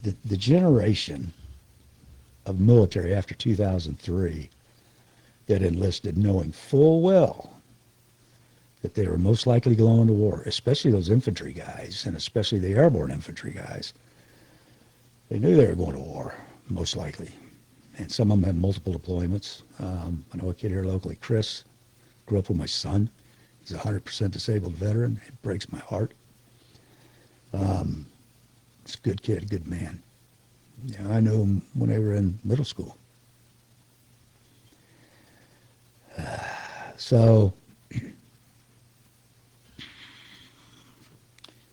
The generation of military after 2003 that enlisted knowing full well that they were most likely going to war, especially those infantry guys, and especially the airborne infantry guys. They knew they were going to war, most likely. And some of them had multiple deployments. I know a kid here locally, Chris, grew up with my son. He's a 100% disabled veteran. It breaks my heart. He's a good kid, good man. Yeah, I knew him when they were in middle school. So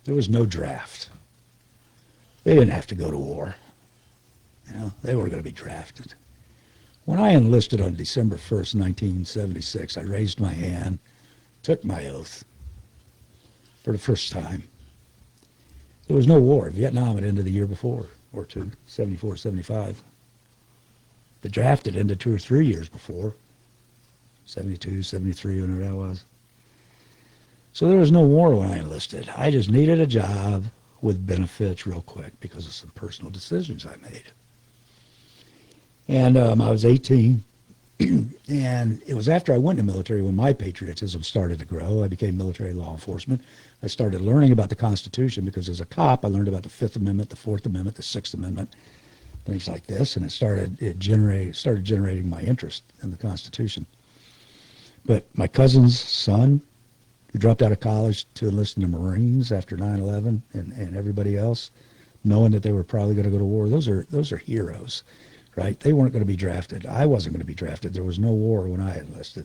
there was no draft. They didn't have to go to war. You know, they were going to be drafted. When I enlisted on December 1st, 1976, I raised my hand, took my oath for the first time. There was no war. Vietnam had ended the year before, or two, 74, 75. The draft had ended 2 or 3 years before, 72, 73, whenever that was. So there was no war when I enlisted. I just needed a job with benefits real quick because of some personal decisions I made. And I was 18, and it was after I went in the military when my patriotism started to grow. I became military law enforcement. I started learning about the Constitution because as a cop, I learned about the Fifth Amendment, the Fourth Amendment, the Sixth Amendment, things like this, and it started generating my interest in the Constitution. But my cousin's son, who dropped out of college to enlist in the Marines after 9/11, and everybody else, knowing that they were probably going to go to war, those are heroes, right? They weren't going to be drafted. I wasn't going to be drafted. There was no war when I enlisted.